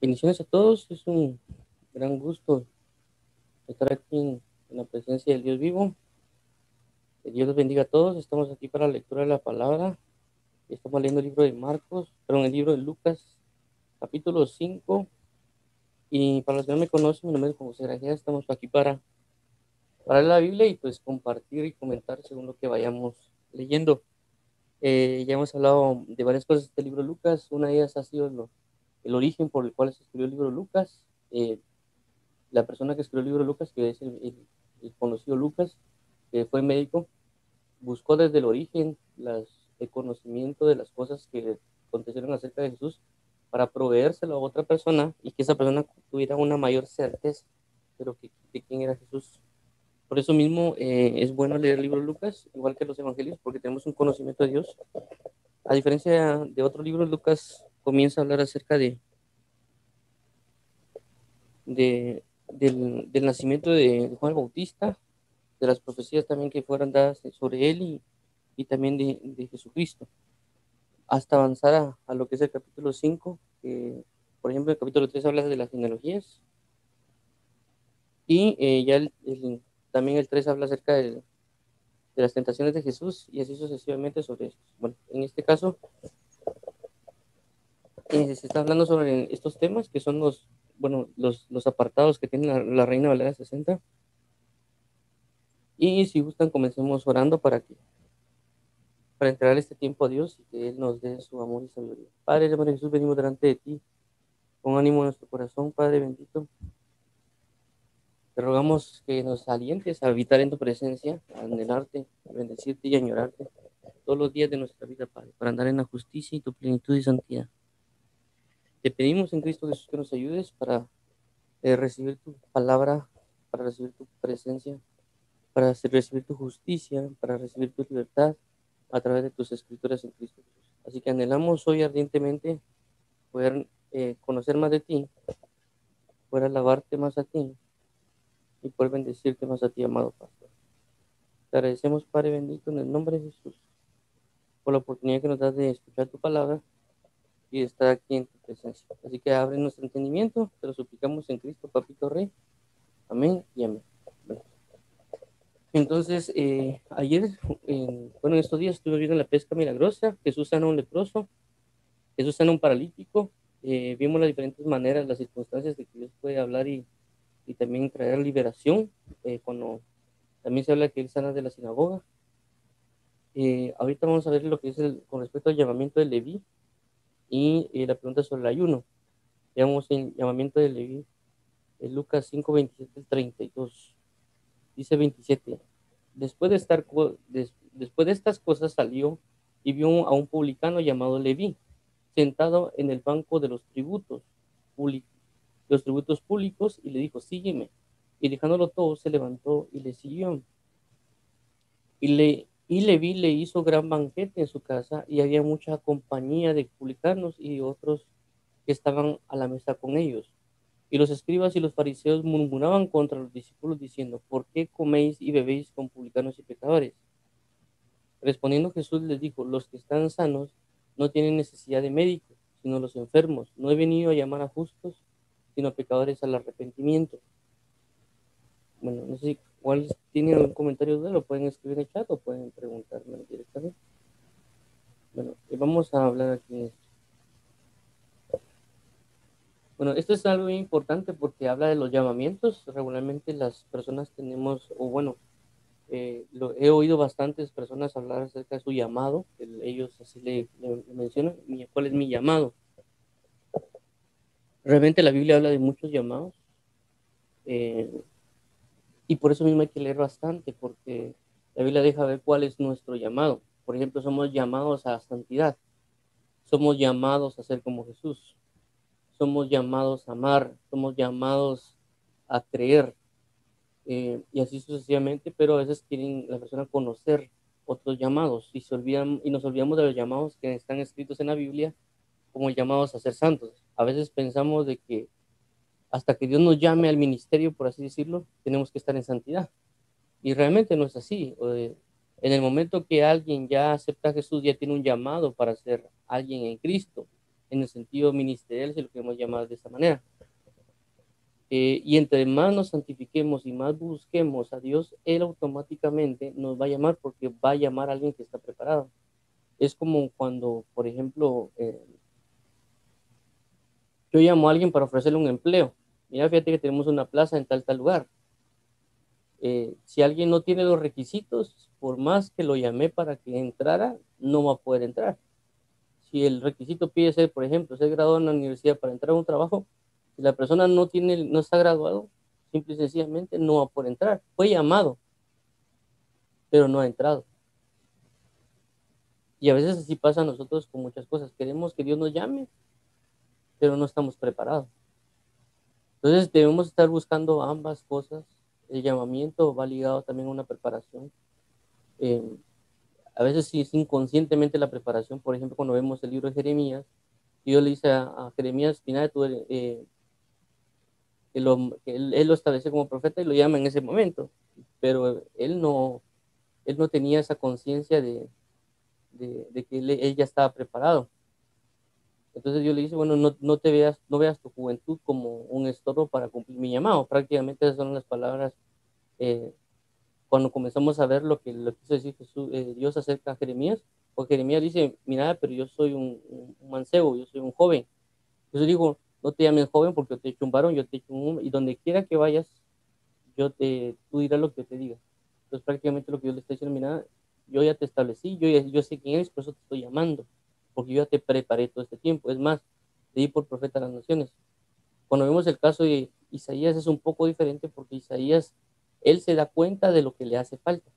Bendiciones a todos, es un gran gusto estar aquí en la presencia del Dios vivo. Que Dios los bendiga a todos. Estamos aquí para la lectura de la palabra. Estamos leyendo el libro de Marcos, perdón, el libro de Lucas, capítulo 5. Y para los que no me conocen, mi nombre es José Grajeda. Estamos aquí para leer la Biblia y pues compartir y comentar según lo que vayamos leyendo. Ya hemos hablado de varias cosas de este libro de Lucas. Una de ellas ha sido el origen por el cual se escribió el libro de Lucas. La persona que escribió el libro de Lucas, que es el conocido Lucas, que fue médico, buscó desde el origen el conocimiento de las cosas que acontecieron acerca de Jesús para proveérselo a otra persona y que esa persona tuviera una mayor certeza de quién era Jesús. Por eso mismo es bueno leer el libro de Lucas, igual que los evangelios, porque tenemos un conocimiento de Dios. A diferencia de otros libros, Lucas comienza a hablar acerca del nacimiento de Juan el Bautista, de las profecías también que fueron dadas sobre él y también de Jesucristo, hasta avanzar a lo que es el capítulo 5 que por ejemplo el capítulo 3 habla de las genealogías y también el 3 habla acerca de las tentaciones de Jesús y así sucesivamente sobre esto. Bueno, en este caso se está hablando sobre estos temas que son los apartados que tiene la Reina Valera 60 y si gustan comencemos orando para entregar este tiempo a Dios y que Él nos dé su amor y sabiduría. Padre, en el nombre de Jesús, venimos delante de ti, con ánimo en nuestro corazón, Padre bendito. Te rogamos que nos alientes a habitar en tu presencia, a anhelarte, a bendecirte y a añorarte todos los días de nuestra vida, Padre, para andar en la justicia y tu plenitud y santidad. Te pedimos en Cristo Jesús que nos ayudes para recibir tu palabra, para recibir tu presencia, para recibir tu justicia, para recibir tu libertad a través de tus escrituras en Cristo Jesús. Así que anhelamos hoy ardientemente poder conocer más de ti, poder alabarte más a ti y poder bendecirte más a ti, amado Pastor. Te agradecemos, Padre bendito, en el nombre de Jesús, por la oportunidad que nos das de escuchar tu palabra y de estar aquí en tu presencia. Así que abre nuestro entendimiento, te lo suplicamos en Cristo, Papito Rey. Amén y amén. Bueno, entonces, ayer, en estos días estuve viendo la pesca milagrosa. Jesús sana a un leproso, Jesús sana a un paralítico. Vimos las diferentes maneras, las circunstancias de que Dios puede hablar y también traer liberación. Cuando también se habla que Él sana de la sinagoga. Ahorita vamos a ver lo que es con respecto al llamamiento de Leví y la pregunta sobre el ayuno. Veamos el llamamiento de Leví en Lucas 5, 27 al 32. Dice 27. Después de estas cosas salió y vio a un publicano llamado Leví, sentado en el banco de los tributos públicos, y le dijo, sígueme. Y dejándolo todo, se levantó y le siguió. Y Leví le hizo gran banquete en su casa, y había mucha compañía de publicanos y de otros que estaban a la mesa con ellos. Y los escribas y los fariseos murmuraban contra los discípulos diciendo, ¿por qué coméis y bebéis con publicanos y pecadores? Respondiendo Jesús les dijo, los que están sanos no tienen necesidad de médico, sino los enfermos. No he venido a llamar a justos, sino a pecadores al arrepentimiento. Bueno, no sé si cuál tiene algún comentario de él, lo pueden escribir en el chat o pueden preguntarme directamente. Bueno, vamos a hablar aquí. Bueno, esto es algo muy importante porque habla de los llamamientos. Regularmente las personas tenemos, o bueno, he oído bastantes personas hablar acerca de su llamado, ellos así le mencionan, ¿cuál es mi llamado? Realmente la Biblia habla de muchos llamados eh, y por eso mismo hay que leer bastante porque la Biblia deja ver cuál es nuestro llamado. Por ejemplo, somos llamados a santidad, somos llamados a ser como Jesús, somos llamados a amar, somos llamados a creer, y así sucesivamente, pero a veces quieren la persona conocer otros llamados y se olvidan y nos olvidamos de los llamados que están escritos en la Biblia como llamados a ser santos. A veces pensamos de que hasta que Dios nos llame al ministerio, por así decirlo, tenemos que estar en santidad. Y realmente no es así. En el momento que alguien ya acepta a Jesús, ya tiene un llamado para ser alguien en Cristo. en el sentido ministerial, si lo queremos llamar de esta manera. Y entre más nos santifiquemos y más busquemos a Dios, Él automáticamente nos va a llamar porque va a llamar a alguien que está preparado. Es como cuando, por ejemplo, yo llamo a alguien para ofrecerle un empleo. Mira, fíjate que tenemos una plaza en tal lugar. Si alguien no tiene los requisitos, por más que lo llamé para que entrara, no va a poder entrar. Si el requisito pide ser, por ejemplo, ser graduado en la universidad para entrar a un trabajo, si la persona no está graduado, simple y sencillamente no va a poder entrar. Fue llamado, pero no ha entrado. Y a veces así pasa a nosotros con muchas cosas. Queremos que Dios nos llame, pero no estamos preparados. Entonces debemos estar buscando ambas cosas. El llamamiento va ligado también a una preparación. Eh, a veces sí es inconscientemente la preparación. Por ejemplo, cuando vemos el libro de Jeremías, Dios le dice a Jeremías, mira, tú él lo establece como profeta y lo llama en ese momento, pero él no tenía esa conciencia de que él ya estaba preparado. Entonces Dios le dice, bueno, no veas tu juventud como un estorbo para cumplir mi llamado. Prácticamente esas son las palabras eh, cuando comenzamos a ver lo que quiso decir Dios acerca de Jeremías, porque Jeremías dice, mira, pero yo soy un mancebo, yo soy un joven. Entonces digo, no te llames joven porque yo te he hecho un varón, yo te he hecho un hombre, y donde quiera que vayas, tú dirás lo que yo te diga. Entonces prácticamente lo que Dios le está diciendo, mira, yo ya te establecí, yo sé quién eres, por eso te estoy llamando, porque yo ya te preparé todo este tiempo. Es más, te di por profeta a las naciones. Cuando vemos el caso de Isaías es un poco diferente porque Isaías, él se da cuenta de lo que le hace falta.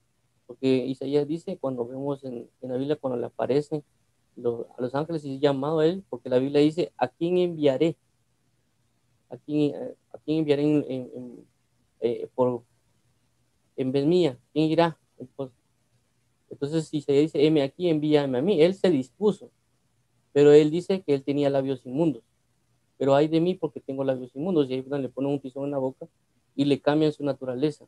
Porque Isaías dice, cuando vemos en la Biblia, cuando le aparecen a los ángeles y es llamado a él, porque la Biblia dice, ¿a quién enviaré? ¿A quién enviaré en vez mía? ¿Quién irá? Entonces Isaías dice, heme aquí, envíame a mí. Él se dispuso, pero él dice que él tenía labios inmundos. Pero hay de mí porque tengo labios inmundos. Y ahí le ponen un tizón en la boca y le cambian su naturaleza.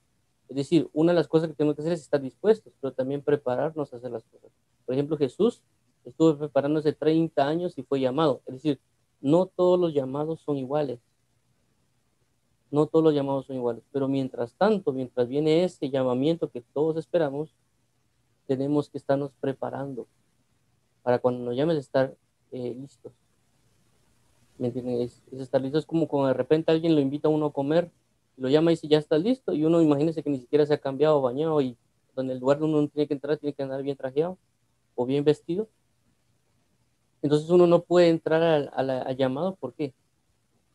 Es decir, una de las cosas que tenemos que hacer es estar dispuestos, pero también prepararnos a hacer las cosas. Por ejemplo, Jesús estuvo preparándose 30 años y fue llamado. Es decir, no todos los llamados son iguales. No todos los llamados son iguales. Pero mientras tanto, mientras viene ese llamamiento que todos esperamos, tenemos que estarnos preparando para cuando nos llames estar listos. ¿Me entienden? Es estar listo. Es como cuando de repente alguien lo invita a uno a comer, lo llama y dice, ya está listo, y uno imagínese que ni siquiera se ha cambiado, bañado, y donde el lugar donde uno tiene que entrar, tiene que andar bien trajeado o bien vestido. Entonces uno no puede entrar al llamado, ¿por qué?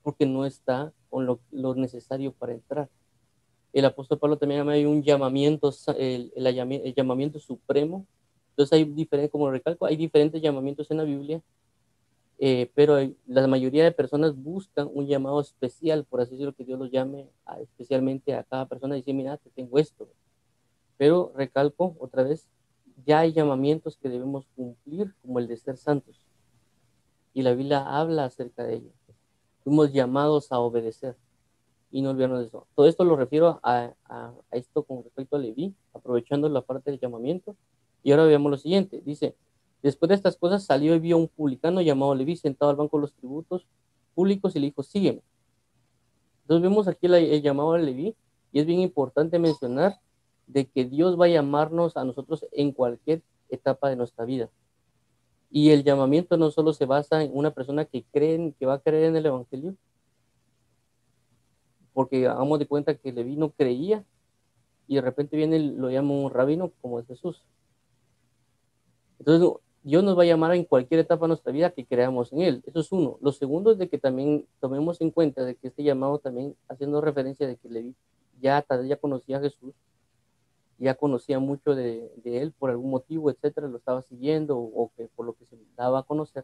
Porque no está con lo necesario para entrar. El apóstol Pablo también llama hay un llamamiento, el llamamiento supremo. Entonces hay diferentes, como recalco, hay diferentes llamamientos en la Biblia, pero la mayoría de personas buscan un llamado especial, por así decirlo, que Dios los llame especialmente a cada persona y dice, mira, te tengo esto. Pero recalco otra vez, ya hay llamamientos que debemos cumplir, como el de ser santos. Y la Biblia habla acerca de ello. Fuimos llamados a obedecer y no olvidarnos de eso. Todo esto lo refiero a esto con respecto a Leví, aprovechando la parte del llamamiento. Y ahora veamos lo siguiente. Dice, después de estas cosas salió y vio a un publicano llamado Leví sentado al banco de los tributos públicos y le dijo, sígueme. Entonces vemos aquí el llamado a Leví y es bien importante mencionar de que Dios va a llamarnos a nosotros en cualquier etapa de nuestra vida. Y el llamamiento no solo se basa en una persona que va a creer en el Evangelio, porque hagamos de cuenta que Leví no creía y de repente viene, lo llama un rabino como es Jesús. Entonces, Dios nos va a llamar en cualquier etapa de nuestra vida que creamos en Él. Eso es uno. Lo segundo es de que también tomemos en cuenta de que este llamado también, haciendo referencia de que Leví tal vez ya conocía a Jesús, ya conocía mucho de Él por algún motivo, etcétera, lo estaba siguiendo o que por lo que se daba a conocer.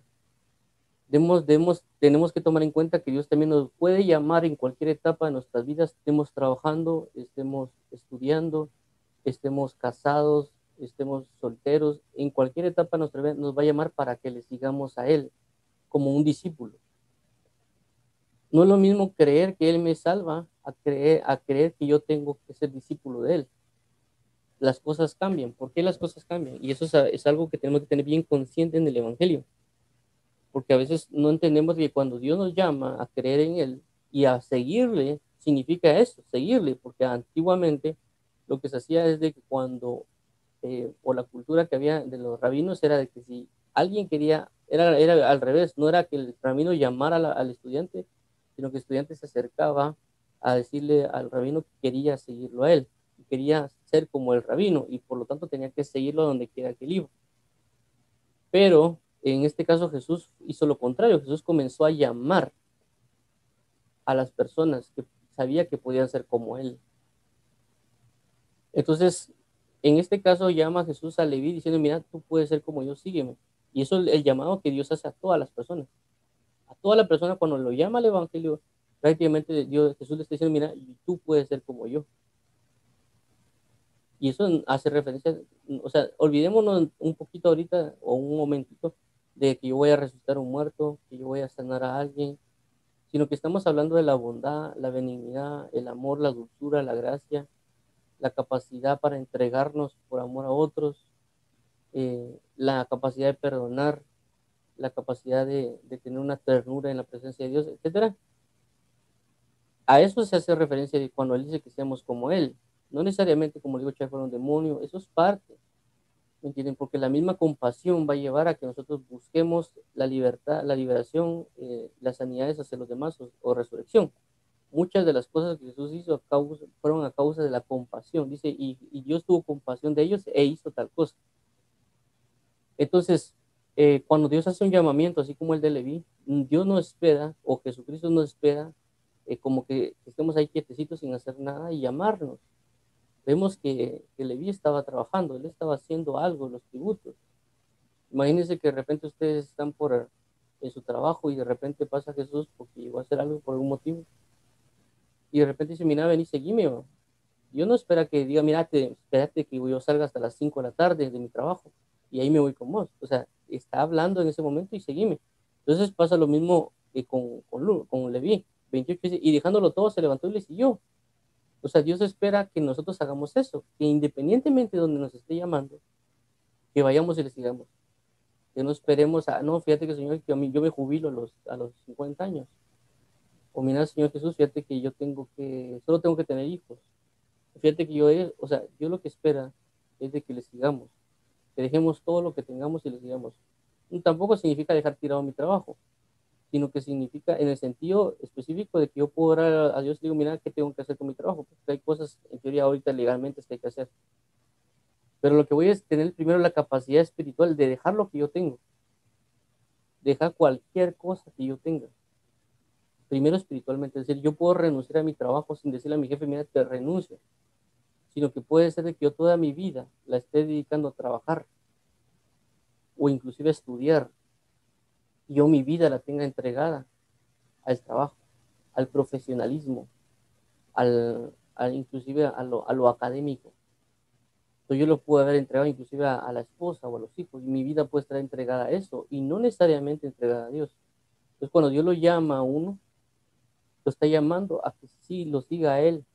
Tenemos que tomar en cuenta que Dios también nos puede llamar en cualquier etapa de nuestras vidas, estemos trabajando, estemos estudiando, estemos casados, estemos solteros, en cualquier etapa de nuestra vida nos va a llamar para que le sigamos a Él como un discípulo. No es lo mismo creer que Él me salva a creer que yo tengo que ser discípulo de Él. Las cosas cambian. ¿Por qué las cosas cambian? Y eso es algo que tenemos que tener bien consciente en el Evangelio. porque a veces no entendemos que cuando Dios nos llama a creer en Él y a seguirle, significa eso, seguirle, porque antiguamente lo que se hacía es de que cuando, o la cultura que había de los rabinos era de que si alguien quería, era al revés, no era que el rabino llamara al estudiante, sino que el estudiante se acercaba a decirle al rabino que quería seguirlo a él, y quería ser como el rabino, y por lo tanto tenía que seguirlo donde quiera que él iba. Pero en este caso Jesús hizo lo contrario, Jesús comenzó a llamar a las personas que sabía que podían ser como él. Entonces, en este caso llama a Jesús a Leví diciendo, mira, tú puedes ser como yo, sígueme. Y eso es el llamado que Dios hace a todas las personas. A toda la persona cuando lo llama al Evangelio, prácticamente Jesús le está diciendo, mira, tú puedes ser como yo. Y eso hace referencia, o sea, olvidémonos un poquito ahorita o un momentito de que yo voy a resucitar a un muerto, que yo voy a sanar a alguien, sino que estamos hablando de la bondad, la benignidad, el amor, la dulzura, la gracia, la capacidad para entregarnos por amor a otros, la capacidad de perdonar, la capacidad de tener una ternura en la presencia de Dios, etcétera. A eso se hace referencia cuando él dice que seamos como él. No necesariamente, como digo, echar fuera un demonio, eso es parte, ¿me entienden? Porque la misma compasión va a llevar a que nosotros busquemos la libertad, la liberación, las sanidades hacia los demás o resurrección. Muchas de las cosas que Jesús hizo fueron a causa de la compasión. Dice, y Dios tuvo compasión de ellos e hizo tal cosa. Entonces, cuando Dios hace un llamamiento, así como el de Leví, Dios no espera, o Jesucristo no espera, como que estemos ahí quietecitos sin hacer nada y llamarnos. Vemos que Leví estaba trabajando, él estaba haciendo algo, los tributos. Imagínense que de repente ustedes están en su trabajo y de repente pasa Jesús porque llegó a hacer algo por algún motivo. Y de repente dice, mira, ven y seguime. ¿Va? Yo no espera que diga, mírate, espérate que yo salga hasta las 5 de la tarde de mi trabajo y ahí me voy con vos. O sea, está hablando en ese momento y seguime. Entonces pasa lo mismo con Leví. 28 dice, y dejándolo todo se levantó y le siguió. O sea, Dios espera que nosotros hagamos eso, que independientemente de donde nos esté llamando, que vayamos y le sigamos. Que no esperemos a, no, fíjate que Señor, que a mí yo me jubilo a los 50 años. O mira, Señor Jesús, fíjate que solo tengo que tener hijos. Fíjate que o sea, Dios lo que espera es de que le sigamos, que dejemos todo lo que tengamos y le sigamos. Y tampoco significa dejar tirado mi trabajo, sino que significa en el sentido específico de que yo puedo orar a Dios y digo, mira, ¿qué tengo que hacer con mi trabajo? Porque hay cosas, en teoría, ahorita legalmente que hay que hacer. Pero lo que voy es tener primero la capacidad espiritual de dejar lo que yo tengo, dejar cualquier cosa que yo tenga. Primero espiritualmente, es decir, yo puedo renunciar a mi trabajo sin decirle a mi jefe, mira, te renuncio, sino que puede ser de que yo toda mi vida la esté dedicando a trabajar o inclusive a estudiar, y yo mi vida la tenga entregada al trabajo, al profesionalismo, inclusive a lo académico. Entonces yo lo puedo haber entregado inclusive a la esposa o a los hijos, y mi vida puede estar entregada a eso, y no necesariamente entregada a Dios. Entonces cuando Dios lo llama a uno, lo está llamando a que sí lo siga a Él,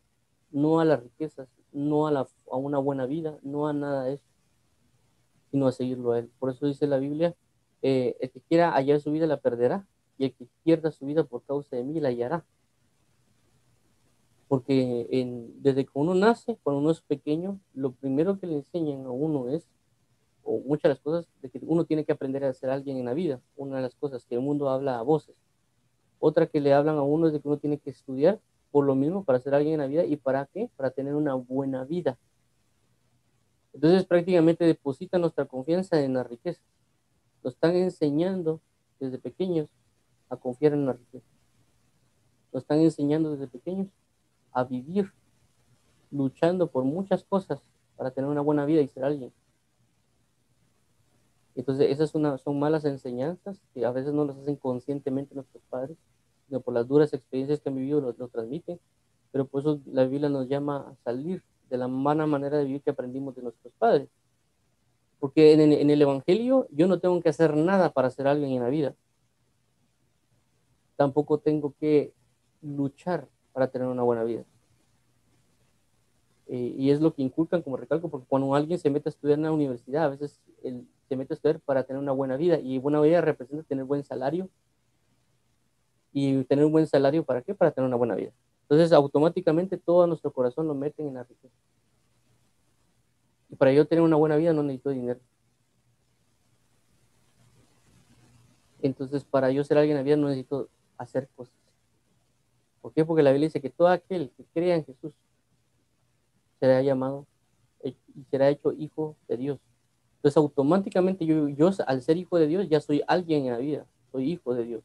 no a las riquezas, no a una buena vida, no a nada de eso, sino a seguirlo a Él. Por eso dice la Biblia, el que quiera hallar su vida la perderá, y el que pierda su vida por causa de mí la hallará. Porque desde que uno nace, cuando uno es pequeño, lo primero que le enseñan a uno o muchas de las cosas, de que uno tiene que aprender a ser alguien en la vida. Una de las cosas que el mundo habla a voces. Otra que le hablan a uno es de que uno tiene que estudiar por lo mismo para ser alguien en la vida. ¿Y para qué? Para tener una buena vida. Entonces prácticamente depositan nuestra confianza en la riqueza. Nos están enseñando desde pequeños a confiar en la riqueza. Nos están enseñando desde pequeños a vivir luchando por muchas cosas para tener una buena vida y ser alguien. Entonces, son malas enseñanzas que a veces no las hacen conscientemente nuestros padres, sino por las duras experiencias que han vivido lo transmiten. Pero por eso la Biblia nos llama a salir de la mala manera de vivir que aprendimos de nuestros padres. Porque en el Evangelio yo no tengo que hacer nada para ser alguien en la vida. Tampoco tengo que luchar para tener una buena vida. Y es lo que inculcan, como recalco, porque cuando alguien se mete a estudiar en la universidad, a veces se mete a estudiar para tener una buena vida. Y buena vida representa tener buen salario. ¿Y tener un buen salario para qué? Para tener una buena vida. Entonces, automáticamente todo nuestro corazón lo meten en la riqueza. Y para yo tener una buena vida no necesito dinero. Entonces, para yo ser alguien en la vida no necesito hacer cosas. ¿Por qué? Porque la Biblia dice que todo aquel que crea en Jesús será llamado y será hecho hijo de Dios. Entonces, automáticamente yo al ser hijo de Dios ya soy alguien en la vida. Soy hijo de Dios.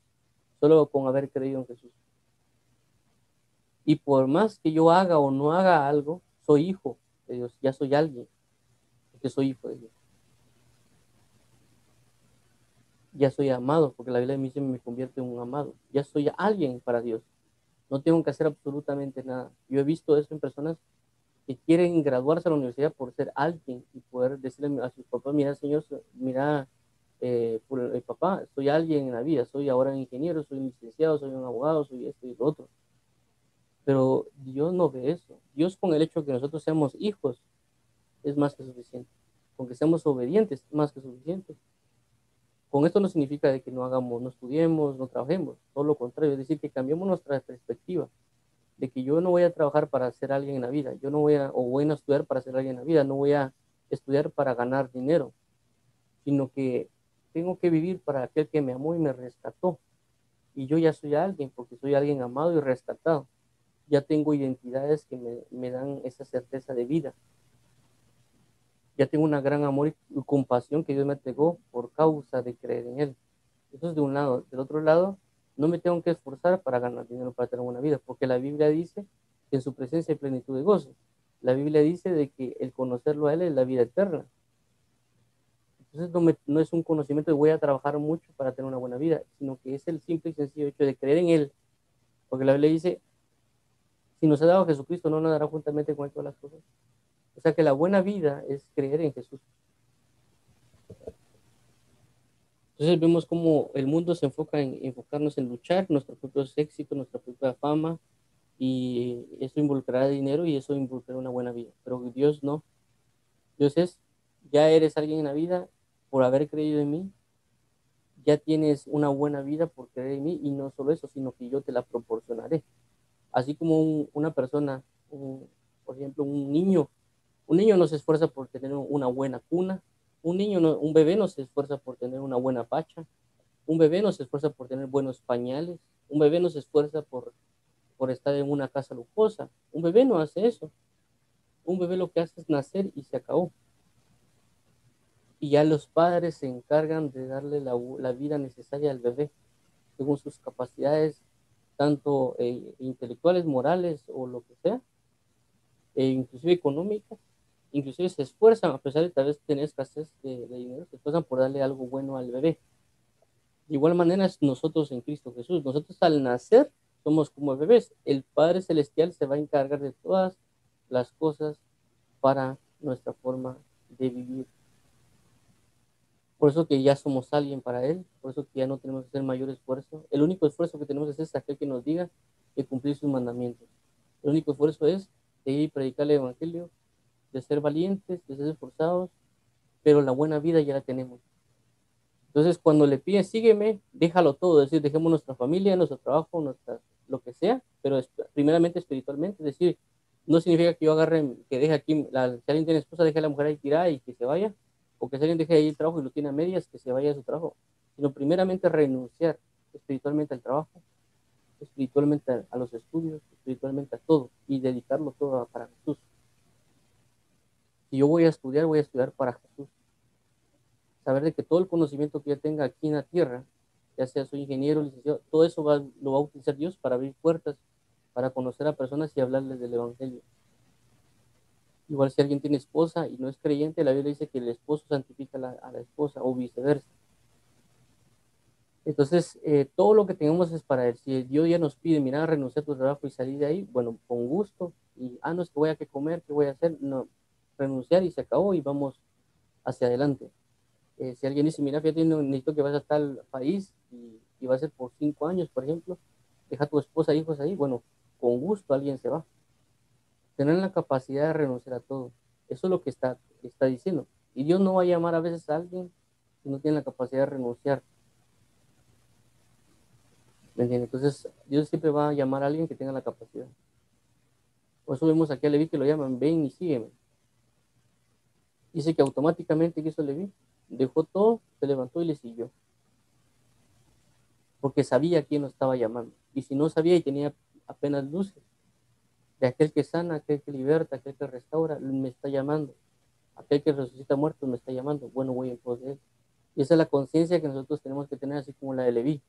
Solo con haber creído en Jesús. Y por más que yo haga o no haga algo, soy hijo de Dios. Ya soy alguien. Porque soy hijo de Dios. Ya soy amado, porque la Biblia me dice me convierte en un amado. Ya soy alguien para Dios. No tengo que hacer absolutamente nada. Yo he visto eso en personas que quieren graduarse a la universidad por ser alguien y poder decirle a sus papás, mira, señor, mira, papá, soy alguien en la vida, soy ahora un ingeniero, soy un licenciado, soy un abogado, soy esto y lo otro. Pero Dios no ve eso. Dios con el hecho de que nosotros seamos hijos es más que suficiente. Con que seamos obedientes es más que suficiente. Con esto no significa de que no hagamos, no estudiemos, no trabajemos, todo lo contrario, es decir, que cambiemos nuestra perspectiva, de que yo no voy a trabajar para ser alguien en la vida, yo no voy a, o voy a estudiar para ser alguien en la vida, no voy a estudiar para ganar dinero, sino que tengo que vivir para aquel que me amó y me rescató. Y yo ya soy alguien, porque soy alguien amado y rescatado. Ya tengo identidades que me dan esa certeza de vida. Ya tengo una gran amor y compasión que Dios me entregó por causa de creer en Él. Eso es de un lado. Del otro lado, no me tengo que esforzar para ganar dinero, para tener una vida, porque la Biblia dice que en su presencia hay plenitud de gozo. La Biblia dice de que el conocerlo a Él es la vida eterna. Entonces no es un conocimiento de voy a trabajar mucho para tener una buena vida, sino que es el simple y sencillo hecho de creer en Él. Porque la Biblia dice, si nos ha dado Jesucristo, no nos dará juntamente con Él todas las cosas. O sea que la buena vida es creer en Jesús. Entonces vemos cómo el mundo se enfoca en enfocarnos en luchar, nuestros propios éxitos, nuestra propia fama, y eso involucrará dinero y eso involucrará una buena vida. Pero Dios no. Dios es, ya eres alguien en la vida por haber creído en mí, ya tienes una buena vida por creer en mí y no solo eso, sino que yo te la proporcionaré. Así como una persona, por ejemplo, un niño no se esfuerza por tener una buena cuna, un bebé no se esfuerza por tener una buena pacha, un bebé no se esfuerza por tener buenos pañales, un bebé no se esfuerza por estar en una casa lujosa, un bebé no hace eso, un bebé lo que hace es nacer y se acabó. Y ya los padres se encargan de darle la vida necesaria al bebé, según sus capacidades, tanto intelectuales, morales o lo que sea, inclusive económicas, inclusive se esfuerzan, a pesar de tal vez tener escasez de dinero, se esfuerzan por darle algo bueno al bebé. De igual manera es nosotros en Cristo Jesús. Nosotros al nacer somos como bebés. El Padre Celestial se va a encargar de todas las cosas para nuestra forma de vivir. Por eso que ya somos alguien para Él, por eso que ya no tenemos que hacer mayor esfuerzo. El único esfuerzo que tenemos que hacer es aquel que nos diga de cumplir sus mandamientos. El único esfuerzo es de ir y predicar el Evangelio, de ser valientes, de ser esforzados, pero la buena vida ya la tenemos. Entonces, cuando le piden, sígueme, déjalo todo, es decir, dejemos nuestra familia, nuestro trabajo, lo que sea, pero primeramente espiritualmente, es decir, no significa que yo agarre, que deje aquí, si alguien tiene esposa, deje a la mujer ahí tirada y que se vaya, o que si alguien deje ahí el trabajo y lo tiene a medias, que se vaya a su trabajo, sino primeramente renunciar espiritualmente al trabajo, espiritualmente a los estudios, espiritualmente a todo, y dedicarlo todo para Jesús. Si yo voy a estudiar para Jesús. Saber de que todo el conocimiento que yo tenga aquí en la tierra, ya sea soy ingeniero, licenciado, todo eso lo va a utilizar Dios para abrir puertas, para conocer a personas y hablarles del Evangelio. Igual si alguien tiene esposa y no es creyente, la Biblia dice que el esposo santifica a la esposa o viceversa. Entonces, todo lo que tengamos es para él. Si Dios ya nos pide, mira, renunciar a tu trabajo y salir de ahí, bueno, con gusto. Y, no es que voy a que comer, ¿qué voy a hacer? No, renunciar y se acabó y vamos hacia adelante. Si alguien dice, mira, fíjate, necesito que vayas a tal país y va a ser por 5 años, por ejemplo, deja a tu esposa e hijos ahí, bueno, con gusto alguien se va. Tener la capacidad de renunciar a todo. Eso es lo que está diciendo. Y Dios no va a llamar a veces a alguien que no tienen la capacidad de renunciar. ¿Me entiendes? Entonces, Dios siempre va a llamar a alguien que tenga la capacidad. Por eso vemos aquí a Leví que lo llaman, ven y sígueme. Dice que automáticamente, ¿qué hizo Leví? Dejó todo, se levantó y le siguió. Porque sabía quién lo estaba llamando. Y si no sabía y tenía apenas luces, de aquel que sana, aquel que liberta, aquel que restaura, me está llamando. Aquel que resucita muertos me está llamando. Bueno, voy en pos de él. Y esa es la conciencia que nosotros tenemos que tener, así como la de Leví.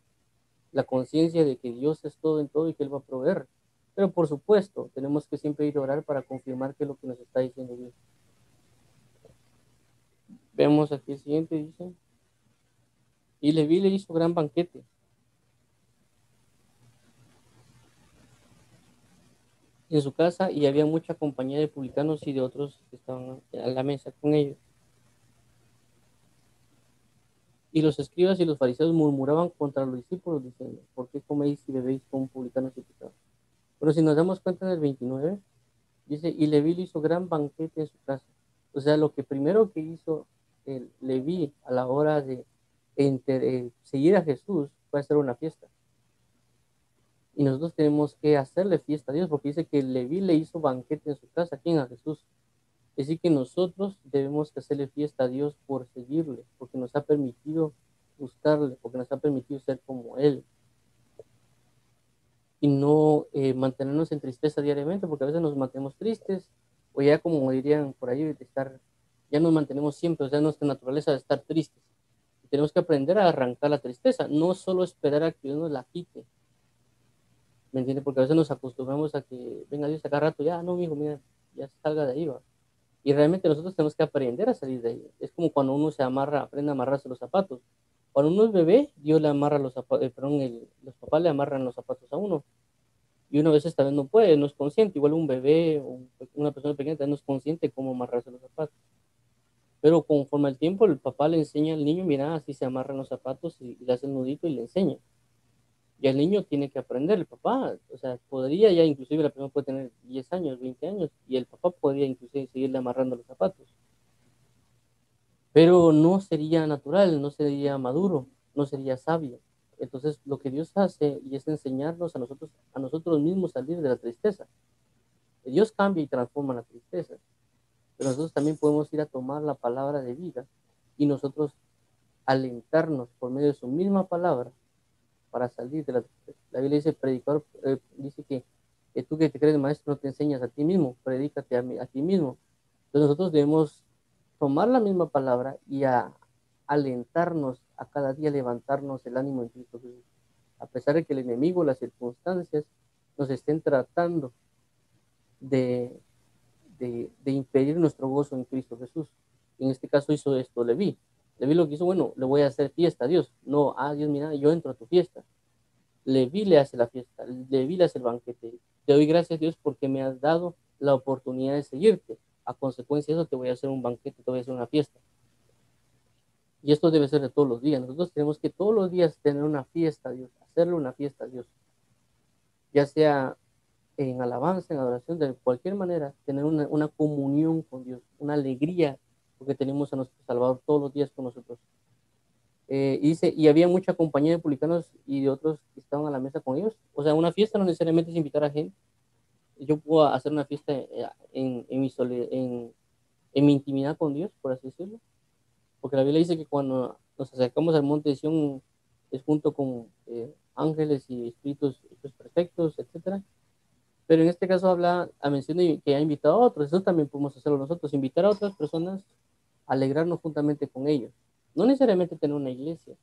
La conciencia de que Dios es todo en todo y que Él va a proveer. Pero por supuesto, tenemos que siempre ir a orar para confirmar que es lo que nos está diciendo Dios. Vemos aquí el siguiente, dice, y Leví le hizo gran banquete en su casa y había mucha compañía de publicanos y de otros que estaban a la mesa con ellos. Y los escribas y los fariseos murmuraban contra los discípulos diciendo, ¿por qué coméis y bebéis con publicanos y pecadores? Pero si nos damos cuenta en el 29, dice, y Leví le hizo gran banquete en su casa. O sea, lo que primero que hizo el Leví a la hora de seguir a Jesús fue hacer una fiesta. Y nosotros tenemos que hacerle fiesta a Dios, porque dice que Leví le hizo banquete en su casa. ¿A quién? A Jesús. Es decir, que nosotros debemos hacerle fiesta a Dios por seguirle, porque nos ha permitido buscarle, porque nos ha permitido ser como Él. Y no mantenernos en tristeza diariamente, porque a veces nos mantenemos tristes, o ya como dirían por ahí, de estar, ya nos mantenemos siempre, o sea, nuestra naturaleza de estar tristes. Y tenemos que aprender a arrancar la tristeza, no solo esperar a que Dios nos la quite, ¿me entiendes? Porque a veces nos acostumbramos a que venga Dios acá rato, ya, no, mijo, mira, ya salga de ahí, va. Y realmente nosotros tenemos que aprender a salir de ahí. Es como cuando uno se amarra, aprende a amarrarse los zapatos. Cuando uno es bebé, Dios le amarra los zapatos, perdón, los papás le amarran los zapatos a uno. Y uno a veces también no puede, no es consciente. Igual un bebé o una persona pequeña también no es consciente cómo amarrarse los zapatos. Pero conforme al tiempo, el papá le enseña al niño, mira, así se amarran los zapatos y le hace el nudito y le enseña. Y el niño tiene que aprender, el papá, o sea, podría ya, inclusive la persona puede tener 10 años, 20 años, y el papá podría inclusive seguirle amarrando los zapatos. Pero no sería natural, no sería maduro, no sería sabio. Entonces, lo que Dios hace y es enseñarnos a nosotros mismos salir de la tristeza. Dios cambia y transforma la tristeza, pero nosotros también podemos ir a tomar la palabra de vida y nosotros alentarnos por medio de su misma palabra para salir de la tristeza. La Biblia dice, predicador, dice que tú que te crees maestro no te enseñas a ti mismo, predícate a ti mismo. Entonces nosotros debemos tomar la misma palabra y alentarnos a cada día, levantarnos el ánimo en Cristo Jesús. A pesar de que el enemigo, las circunstancias nos estén tratando de, de impedir nuestro gozo en Cristo Jesús. En este caso hizo esto Leví. Leví lo que hizo, bueno, le voy a hacer fiesta a Dios. No, Dios, mira, yo entro a tu fiesta. Leví le hace la fiesta, Leví le hace el banquete. Te doy gracias, Dios, porque me has dado la oportunidad de seguirte. A consecuencia de eso, te voy a hacer un banquete, te voy a hacer una fiesta. Y esto debe ser de todos los días. Nosotros tenemos que todos los días tener una fiesta a Dios, hacerle una fiesta a Dios. Ya sea en alabanza, en adoración, de cualquier manera, tener una comunión con Dios, una alegría, porque tenemos a nuestro Salvador todos los días con nosotros. Y dice, y había mucha compañía de publicanos y de otros que estaban a la mesa con ellos. O sea, una fiesta no necesariamente es invitar a gente. Yo puedo hacer una fiesta en mi intimidad con Dios, por así decirlo. Porque la Biblia dice que cuando nos acercamos al monte de Sion es junto con ángeles y espíritus perfectos, etcétera. Pero en este caso habla a mención de que ha invitado a otros. Eso también podemos hacerlo nosotros, invitar a otras personas, alegrarnos juntamente con ellos. No necesariamente tener una iglesia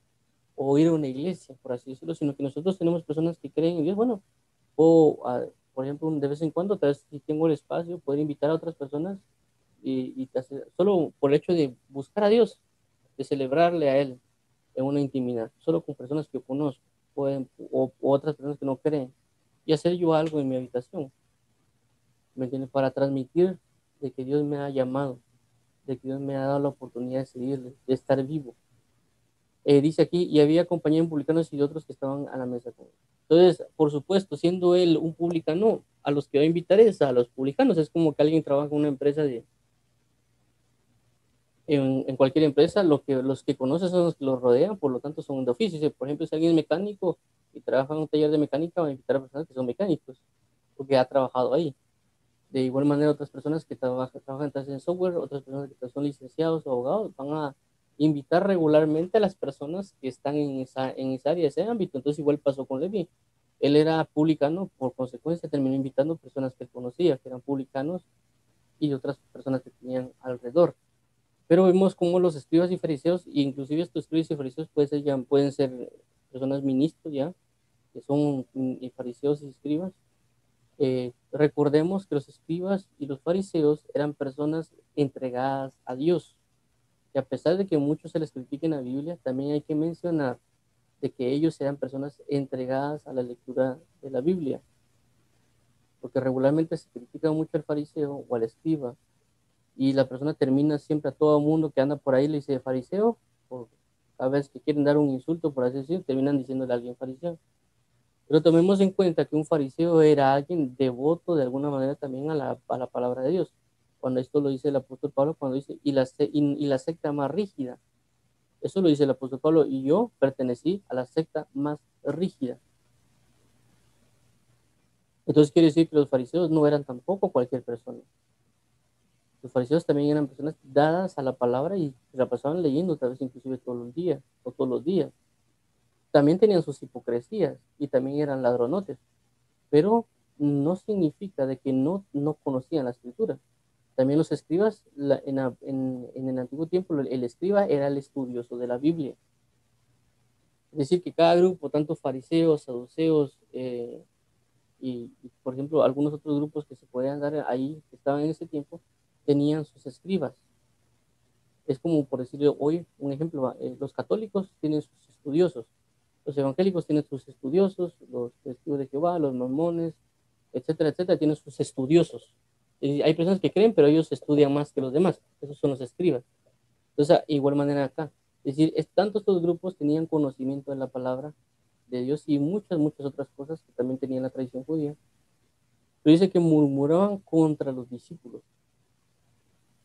o ir a una iglesia, por así decirlo, sino que nosotros tenemos personas que creen en Dios, bueno, o por ejemplo, de vez en cuando, tal vez si tengo el espacio, poder invitar a otras personas solo por el hecho de buscar a Dios, de celebrarle a Él en una intimidad, solo con personas que yo conozco o otras personas que no creen, y hacer yo algo en mi habitación, ¿me entiendes? Para transmitir de que Dios me ha llamado, de que Dios me ha dado la oportunidad de seguirle, de estar vivo. Dice aquí, y había compañeros publicanos y otros que estaban a la mesa con él. Entonces, por supuesto, siendo él un publicano, a los que va a invitar es a los publicanos. Es como que alguien trabaja en una empresa en cualquier empresa, los que conoces son los que los rodean, por lo tanto son de oficio. Si, por ejemplo, si alguien es mecánico y trabaja en un taller de mecánica, va a invitar a personas que son mecánicos, porque ha trabajado ahí. De igual manera, otras personas que trabajan en software, otras personas que son licenciados o abogados, van a invitar regularmente a las personas que están en esa área, ese ámbito. Entonces, igual pasó con Levi. Él era publicano, por consecuencia, terminó invitando personas que él conocía, que eran publicanos, y otras personas que tenían alrededor. Pero vemos cómo los escribas y fariseos, e inclusive estos escribas y fariseos pueden ser personas ministros ya, que son fariseos y escribas. Recordemos que los escribas y los fariseos eran personas entregadas a Dios. Y a pesar de que muchos se les critique en la Biblia, también hay que mencionar de que ellos eran personas entregadas a la lectura de la Biblia. Porque regularmente se critica mucho al fariseo o al escriba, y la persona termina siempre a todo mundo que anda por ahí le dice fariseo, o a veces que quieren dar un insulto, por así decirlo, terminan diciéndole a alguien fariseo. Pero tomemos en cuenta que un fariseo era alguien devoto de alguna manera también a la palabra de Dios. Cuando esto lo dice el apóstol Pablo, cuando dice, y la secta más rígida. Eso lo dice el apóstol Pablo, y yo pertenecí a la secta más rígida. Entonces quiere decir que los fariseos no eran tampoco cualquier persona. Los fariseos también eran personas dadas a la palabra y la pasaban leyendo, tal vez inclusive todos los días o todos los días. También tenían sus hipocresías y también eran ladronotes, pero no significa de que no conocían la escritura. También los escribas, en el antiguo tiempo, el escriba era el estudioso de la Biblia. Es decir, que cada grupo, tanto fariseos, saduceos, por ejemplo, algunos otros grupos que se podían dar ahí, que estaban en ese tiempo, tenían sus escribas. Es como, por decirlo hoy, un ejemplo, los católicos tienen sus estudiosos, los evangélicos tienen sus estudiosos, los testigos de Jehová, los mormones, etcétera, etcétera, tienen sus estudiosos. Y hay personas que creen, pero ellos estudian más que los demás. Esos son los escribas. Entonces, igual manera acá. Es decir, tanto estos grupos tenían conocimiento de la palabra de Dios y muchas, muchas otras cosas que también tenían la tradición judía. Pero dice que murmuraban contra los discípulos.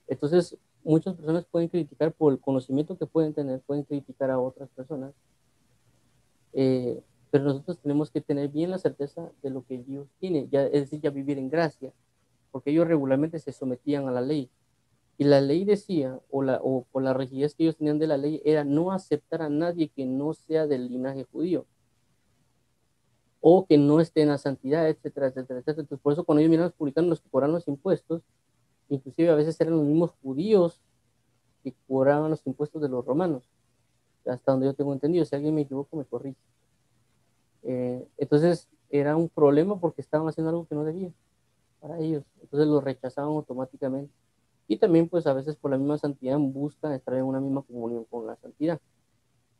Entonces, muchas personas pueden criticar por el conocimiento que pueden tener, pueden criticar a otras personas, pero nosotros tenemos que tener bien la certeza de lo que Dios tiene, ya, es decir, ya vivir en gracia, porque ellos regularmente se sometían a la ley. Y la ley decía, o por la rigidez que ellos tenían de la ley, era no aceptar a nadie que no sea del linaje judío, o que no esté en la santidad, etcétera, etcétera, etcétera. Entonces, por eso cuando ellos miran a los publicanos, los que cobran los impuestos, inclusive a veces eran los mismos judíos que cobraban los impuestos de los romanos, hasta donde yo tengo entendido. Si alguien me equivoco, me corrige. Entonces, era un problema porque estaban haciendo algo que no debían para ellos. Entonces, lo rechazaban automáticamente. Y también, pues, a veces por la misma santidad buscan estar en una misma comunión con la santidad.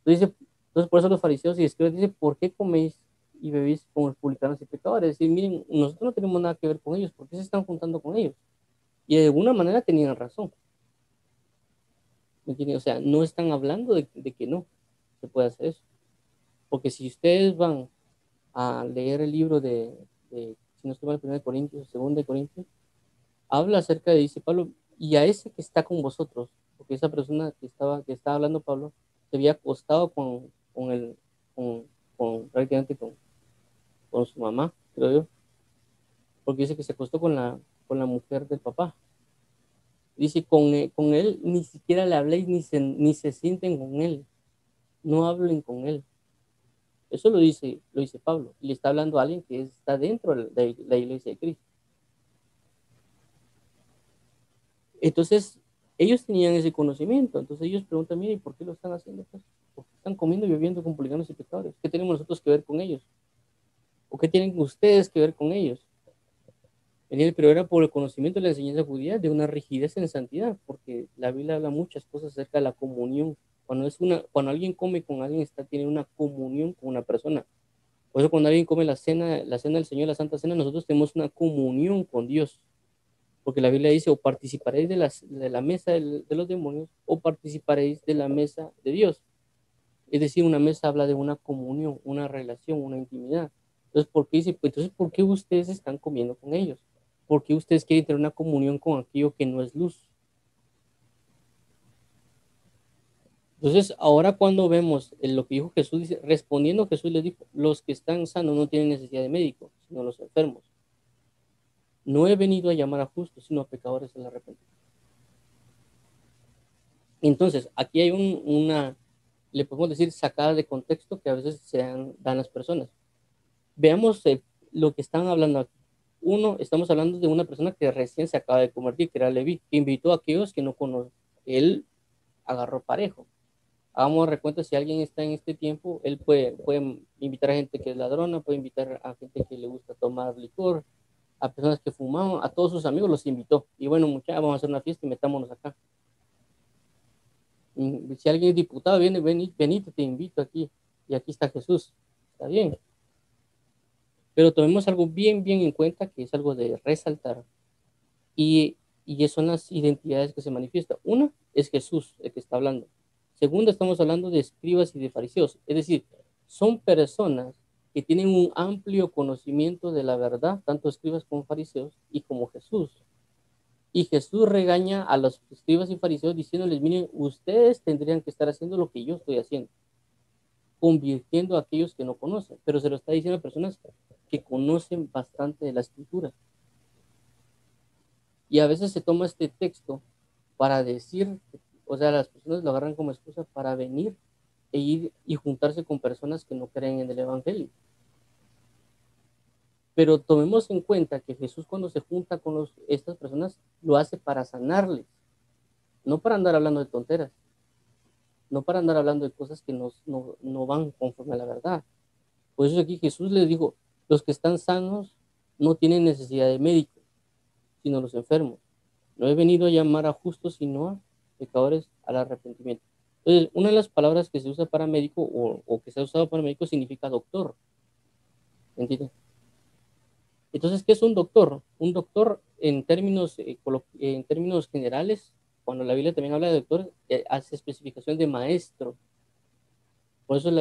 Entonces, por eso los fariseos y escribas dicen, ¿por qué coméis y bebéis con los publicanos y pecadores? Es decir, miren, nosotros no tenemos nada que ver con ellos, ¿por qué se están juntando con ellos? Y de alguna manera tenían razón. ¿Me entienden? O sea, no están hablando de que no se puede hacer eso. Porque si ustedes van a leer el libro si no estoy mal, 1 de Corintios, 2 de Corintios, habla acerca de, dice Pablo, y a ese que está con vosotros, porque esa persona que estaba hablando Pablo, se había acostado con, prácticamente con su mamá, creo yo, porque dice que se acostó con la mujer del papá. Dice, con él ni siquiera le habléis ni se sienten con él, no hablen con él. Eso lo dice Pablo, y le está hablando a alguien que está dentro de la iglesia de Cristo. Entonces, ellos tenían ese conocimiento, entonces ellos preguntan, mire, ¿y por qué lo están haciendo? Pues, ¿por qué están comiendo y bebiendo con publicanos y pecadores? ¿Qué tenemos nosotros que ver con ellos? ¿O qué tienen ustedes que ver con ellos? Pero era por el conocimiento de la enseñanza judía de una rigidez en santidad, porque la Biblia habla muchas cosas acerca de la comunión. Cuando alguien come con alguien, tiene una comunión con una persona. Por eso cuando alguien come la cena del Señor, la Santa Cena, nosotros tenemos una comunión con Dios. Porque la Biblia dice, o participaréis de la mesa de los demonios, o participaréis de la mesa de Dios. Es decir, una mesa habla de una comunión, una relación, una intimidad. Entonces, ¿por qué dice? Pues, entonces, ¿por qué ustedes están comiendo con ellos? ¿Por qué ustedes quieren tener una comunión con aquello que no es luz? Entonces, ahora cuando vemos lo que dijo Jesús, dice, respondiendo Jesús les dijo, los que están sanos no tienen necesidad de médico, sino los enfermos. No he venido a llamar a justos, sino a pecadores al arrepentimiento. Entonces, aquí hay le podemos decir, sacada de contexto que a veces dan las personas. Veamos lo que están hablando aquí. Uno, estamos hablando de una persona que recién se acaba de convertir, que era Leví, que invitó a aquellos que no conocen. Él agarró parejo. Hagamos recuento, si alguien está en este tiempo, él puede invitar a gente que es ladrona, puede invitar a gente que le gusta tomar licor, a personas que fumaban, a todos sus amigos los invitó. Y bueno, muchachos, vamos a hacer una fiesta y metámonos acá. Si alguien es diputado, viene, venite, te invito aquí. Y aquí está Jesús. Está bien. Pero tomemos algo bien, bien en cuenta, que es algo de resaltar. Y son las identidades que se manifiestan. Una es Jesús, el que está hablando. Segunda, estamos hablando de escribas y de fariseos. Es decir, son personas que tienen un amplio conocimiento de la verdad, tanto escribas como fariseos, y como Jesús. Y Jesús regaña a los escribas y fariseos diciéndoles, miren, ustedes tendrían que estar haciendo lo que yo estoy haciendo, convirtiendo a aquellos que no conocen, pero se lo está diciendo a personas que conocen bastante de la escritura. Y a veces se toma este texto para decir, o sea, las personas lo agarran como excusa para venir e ir y juntarse con personas que no creen en el Evangelio. Pero tomemos en cuenta que Jesús cuando se junta con estas personas lo hace para sanarles, no para andar hablando de tonteras, no para andar hablando de cosas que no van conforme a la verdad. Por eso aquí Jesús les dijo, los que están sanos no tienen necesidad de médicos, sino los enfermos. No he venido a llamar a justos, sino a pecadores al arrepentimiento. Entonces, una de las palabras que se usa para médico o que se ha usado para médico significa doctor. ¿Entiendes? Entonces, ¿qué es un doctor? Un doctor, en términos generales, cuando la Biblia también habla de doctor, hace especificación de maestro. Por eso,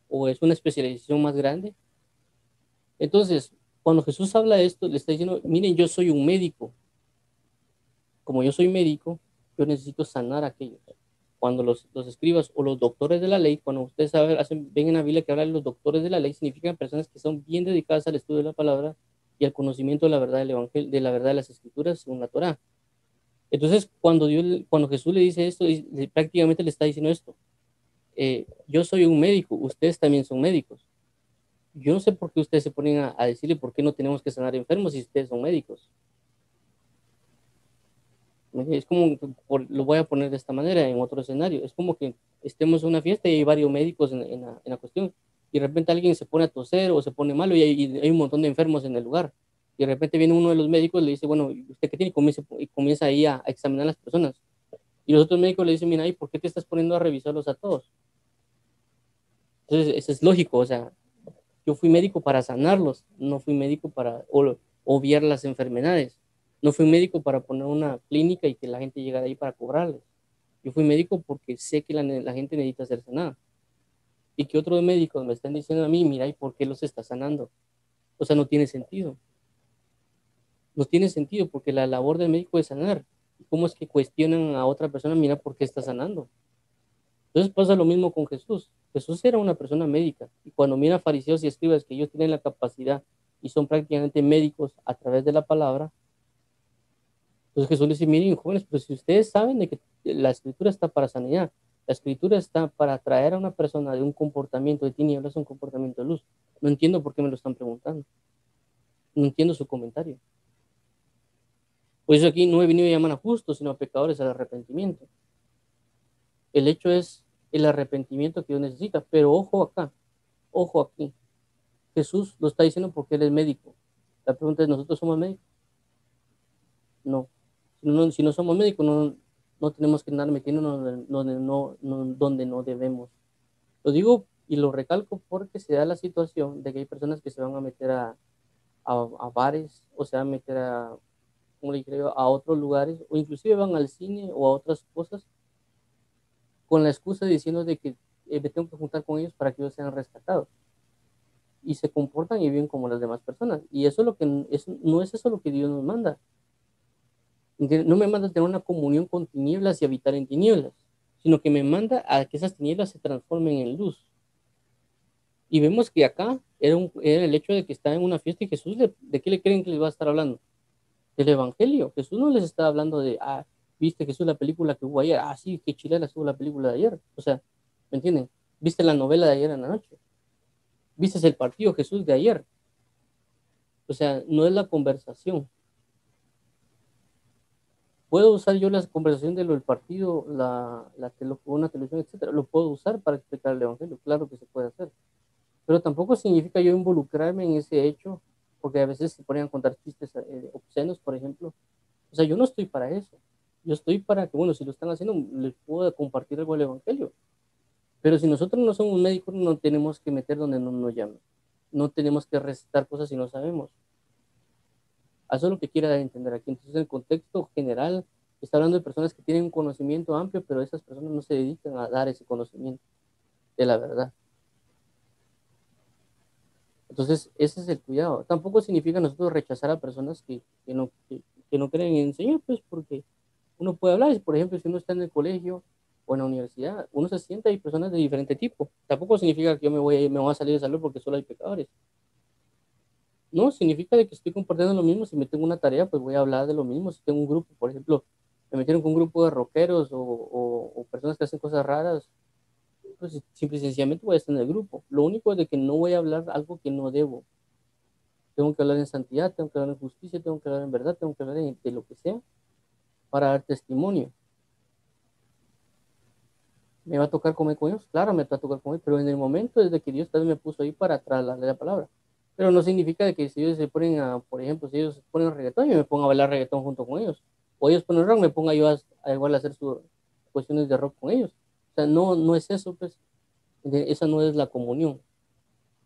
o es una especialización más grande. Entonces, cuando Jesús habla de esto, le está diciendo, miren, yo soy un médico. Como yo soy médico, yo necesito sanar a aquellos. Cuando los escribas o los doctores de la ley, cuando ustedes saben, ven en la Biblia que hablan los doctores de la ley, significan personas que son bien dedicadas al estudio de la palabra y al conocimiento de la verdad del evangelio, de la verdad de las escrituras según la Torá. Entonces, cuando Jesús le dice esto, prácticamente le está diciendo esto. Yo soy un médico, ustedes también son médicos. Yo no sé por qué ustedes se ponen a decirle por qué no tenemos que sanar enfermos si ustedes son médicos. Es como, lo voy a poner de esta manera, en otro escenario, es como que estemos en una fiesta y hay varios médicos en la cuestión, y de repente alguien se pone a toser o se pone malo y hay un montón de enfermos en el lugar, y de repente viene uno de los médicos y le dice, bueno, ¿usted qué tiene? Y comienza ahí a examinar a las personas, y los otros médicos le dicen, mira, ¿y por qué te estás poniendo a revisarlos a todos? Entonces, eso es lógico, o sea, yo fui médico para sanarlos, no fui médico para obviar las enfermedades. No fui médico para poner una clínica y que la gente llegara ahí para cobrarles. Yo fui médico porque sé que la gente necesita ser sanada. Y que otros médicos me están diciendo a mí, mira, ¿y por qué los está sanando? O sea, no tiene sentido. No tiene sentido porque la labor del médico es sanar. ¿Cómo es que cuestionan a otra persona, mira, por qué está sanando? Entonces pasa lo mismo con Jesús. Jesús era una persona médica y cuando mira a fariseos y escribas que ellos tienen la capacidad y son prácticamente médicos a través de la palabra, entonces Jesús les dice, miren jóvenes, pero si ustedes saben de que la escritura está para sanidad, la escritura está para traer a una persona de un comportamiento de tinieblas a un comportamiento de luz. No entiendo por qué me lo están preguntando. No entiendo su comentario. Por eso aquí no he venido a llamar a justos, sino a pecadores al arrepentimiento. El hecho es el arrepentimiento que Dios necesita, pero ojo aquí. Jesús lo está diciendo porque él es médico. La pregunta es, ¿nosotros somos médicos? No. Si no somos médicos, no tenemos que andar metiéndonos donde no debemos. Lo digo y lo recalco porque se da la situación de que hay personas que se van a meter a bares o se van a meter como le dije, a otros lugares o inclusive van al cine o a otras cosas con la excusa diciendo de que me tengo que juntar con ellos para que ellos sean rescatados. Y se comportan y viven como las demás personas. Y eso es no es eso lo que Dios nos manda. No me manda tener una comunión con tinieblas y habitar en tinieblas, sino que me manda a que esas tinieblas se transformen en luz. Y vemos que acá era el hecho de que está en una fiesta y Jesús, ¿de qué le creen que les va a estar hablando? Del Evangelio. Jesús no les está hablando de, viste Jesús la película que hubo ayer, sí, qué chilena estuvo la película de ayer. O sea, ¿me entienden? ¿Viste la novela de ayer en la noche? ¿Viste el partido Jesús de ayer? O sea, no es la conversación. Puedo usar yo la conversación de lo del partido, una televisión, etcétera. Lo puedo usar para explicar el Evangelio. Claro que se puede hacer. Pero tampoco significa yo involucrarme en ese hecho, porque a veces se ponen a contar chistes obscenos, por ejemplo. O sea, yo no estoy para eso. Yo estoy para que, bueno, si lo están haciendo, les pueda compartir algo del Evangelio. Pero si nosotros no somos médicos, no tenemos que meter donde no nos llamen. No tenemos que recetar cosas si no sabemos. Eso es lo que quiero dar a entender aquí. Entonces, el contexto general está hablando de personas que tienen un conocimiento amplio, pero esas personas no se dedican a dar ese conocimiento de la verdad. Entonces, ese es el cuidado. Tampoco significa nosotros rechazar a personas que no creen en el Señor, pues porque uno puede hablar. Por ejemplo, si uno está en el colegio o en la universidad, uno se sienta y hay personas de diferente tipo. Tampoco significa que yo me voy a salir de salud porque solo hay pecadores. No, significa de que estoy compartiendo lo mismo. Si me tengo una tarea, pues voy a hablar de lo mismo. Si tengo un grupo, por ejemplo, me metieron con un grupo de rockeros o personas que hacen cosas raras, pues simple y sencillamente voy a estar en el grupo. Lo único es de que no voy a hablar algo que no debo. Tengo que hablar en santidad, tengo que hablar en justicia, tengo que hablar en verdad, tengo que hablar de lo que sea para dar testimonio. ¿Me va a tocar comer con ellos? Claro, me va a tocar comer, pero en el momento desde que Dios también me puso ahí para trasladarle la palabra. Pero no significa de que si ellos se ponen por ejemplo, si ellos ponen reggaetón, yo me pongo a bailar reggaetón junto con ellos. O ellos ponen rock, me ponga yo igual a hacer sus cuestiones de rock con ellos. O sea, no es eso, pues. Esa no es la comunión.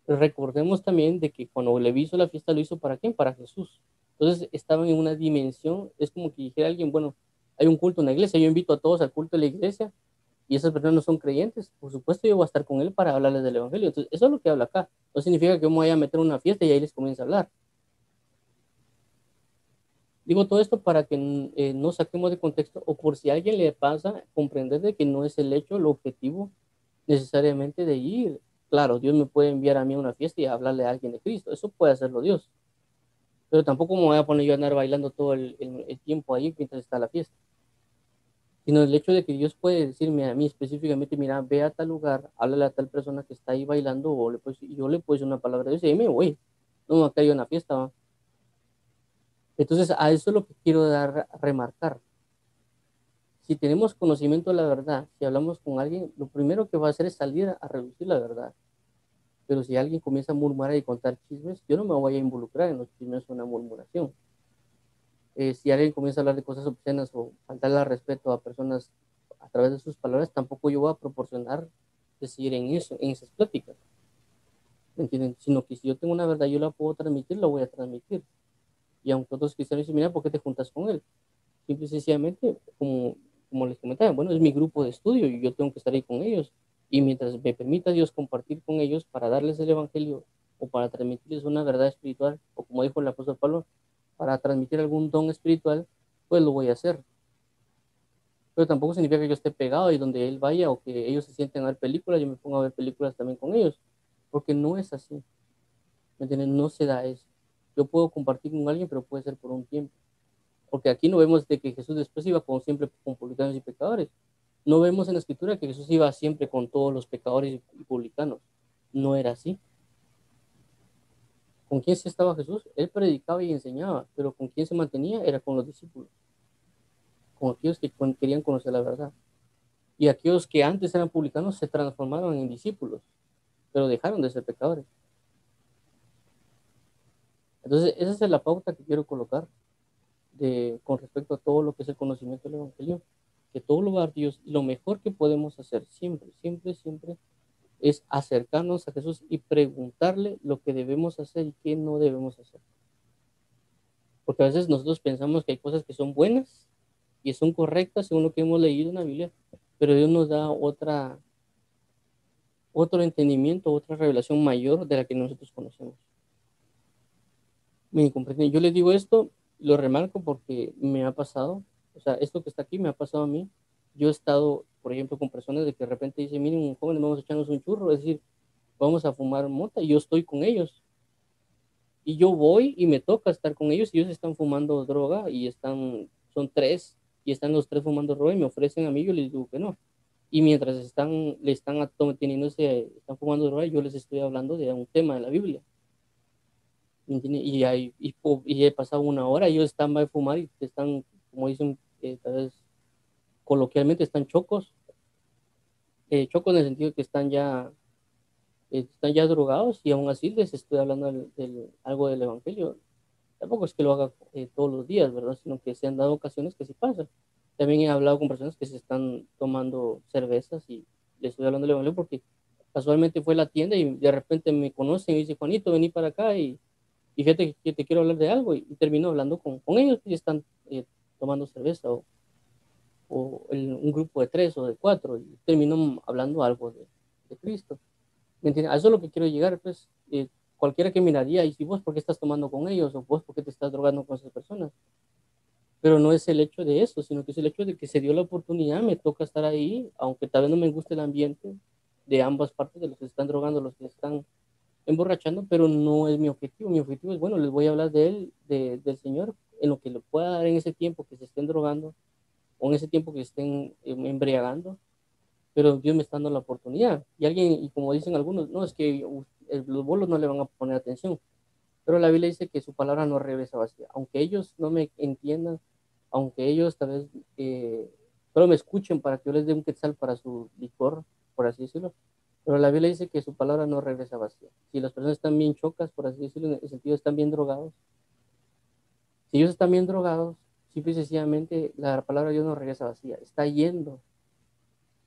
Pero recordemos también de que cuando le hizo la fiesta, ¿lo hizo para quién? Para Jesús. Entonces estaban en una dimensión, es como que dijera alguien, bueno, hay un culto en la iglesia, yo invito a todos al culto de la iglesia y esas personas no son creyentes, por supuesto yo voy a estar con él para hablarles del evangelio. Entonces, eso es lo que habla acá. No significa que yo me vaya a meter en una fiesta y ahí les comience a hablar. Digo todo esto para que no saquemos de contexto o por si a alguien le pasa, comprender de que no es el hecho, el objetivo necesariamente de ir. Claro, Dios me puede enviar a mí a una fiesta y hablarle a alguien de Cristo. Eso puede hacerlo Dios. Pero tampoco me voy a poner yo a andar bailando todo el tiempo ahí mientras está la fiesta. Sino el hecho de que Dios puede decirme a mí específicamente, mira, ve a tal lugar, háblale a tal persona que está ahí bailando, o yo le puedo decir una palabra de Dios y ahí me voy. No, acá hay una fiesta, ¿va? Entonces, a eso es lo que quiero dar a remarcar. Si tenemos conocimiento de la verdad, si hablamos con alguien, lo primero que va a hacer es salir a reducir la verdad. Pero si alguien comienza a murmurar y contar chismes, yo no me voy a involucrar en los chismes o una murmuración. Si alguien comienza a hablar de cosas obscenas o faltarle al respeto a personas a través de sus palabras, tampoco yo voy a proporcionar decir en eso, en esas pláticas, ¿me entienden? Sino que si yo tengo una verdad, yo la puedo transmitir, la voy a transmitir. Y aunque otros cristianos dicen, mira, ¿por qué te juntas con él? Simple y sencillamente, como les comentaba, bueno, es mi grupo de estudio y yo tengo que estar ahí con ellos. Y mientras me permita Dios compartir con ellos para darles el evangelio o para transmitirles una verdad espiritual, o como dijo el apóstol Pablo, para transmitir algún don espiritual, pues lo voy a hacer. Pero tampoco significa que yo esté pegado y donde él vaya o que ellos se sienten a ver películas, yo me pongo a ver películas también con ellos, porque no es así, ¿me entienden? No se da eso. Yo puedo compartir con alguien, pero puede ser por un tiempo, porque aquí no vemos de que Jesús después iba como siempre con publicanos y pecadores. No vemos en la escritura que Jesús iba siempre con todos los pecadores y publicanos. No era así. ¿Con quién se estaba Jesús? Él predicaba y enseñaba, pero ¿con quién se mantenía? Era con los discípulos, con aquellos que querían conocer la verdad. Y aquellos que antes eran publicanos se transformaron en discípulos, pero dejaron de ser pecadores. Entonces, esa es la pauta que quiero colocar con respecto a todo lo que es el conocimiento del Evangelio, que todo lo va a dar Dios y lo mejor que podemos hacer siempre, siempre, siempre es acercarnos a Jesús y preguntarle lo que debemos hacer y qué no debemos hacer. Porque a veces nosotros pensamos que hay cosas que son buenas y son correctas según lo que hemos leído en la Biblia, pero Dios nos da otro entendimiento, otra revelación mayor de la que nosotros conocemos. ¿Me comprenden? Yo les digo esto, lo remarco porque me ha pasado, o sea, esto que está aquí me ha pasado a mí. Yo he estado por ejemplo, con personas de que de repente dicen, miren, jóvenes, vamos a echarnos un churro, es decir, vamos a fumar mota, y yo estoy con ellos. Y yo voy y me toca estar con ellos y ellos están fumando droga y son tres y están los tres fumando droga y me ofrecen a mí, yo les digo que no. Y mientras están fumando droga, yo les estoy hablando de un tema de la Biblia. ¿Me entiende? Y he pasado una hora y ellos están a fumar y están, como dicen, tal vez coloquialmente, están chocos. Chocos en el sentido que están ya drogados y aún así les estoy hablando algo del Evangelio. Tampoco es que lo haga todos los días, ¿verdad? Sino que se han dado ocasiones que sí pasan. También he hablado con personas que se están tomando cervezas y les estoy hablando del Evangelio porque casualmente fue a la tienda y de repente me conocen y dice, Juanito, vení para acá y fíjate que te quiero hablar de algo y termino hablando con ellos que están tomando cerveza un grupo de tres o de cuatro y termino hablando algo de Cristo. ¿Me entiendes? A eso es lo que quiero llegar, pues cualquiera que miraría, y si vos, ¿por qué estás tomando con ellos? O vos, ¿por qué te estás drogando con esas personas? Pero no es el hecho de eso, sino que es el hecho de que se dio la oportunidad, me toca estar ahí, aunque tal vez no me guste el ambiente de ambas partes, de los que se están drogando, los que se están emborrachando, pero no es mi objetivo. Mi objetivo es, bueno, les voy a hablar de él, del Señor, en lo que le pueda dar en ese tiempo que se estén drogando o en ese tiempo que se estén embriagando, pero Dios me está dando la oportunidad. Y como dicen algunos, no, es que los bolos no le van a poner atención, pero la Biblia dice que su palabra no regresa vacía. Aunque ellos no me entiendan, aunque ellos tal vez solo me escuchen para que yo les dé un quetzal para su licor, por así decirlo, pero la Biblia dice que su palabra no regresa vacía. Si las personas están bien chocas, por así decirlo, en el sentido están bien drogados, si ellos están bien drogados, simple y sencillamente la palabra de Dios no regresa vacía, está yendo,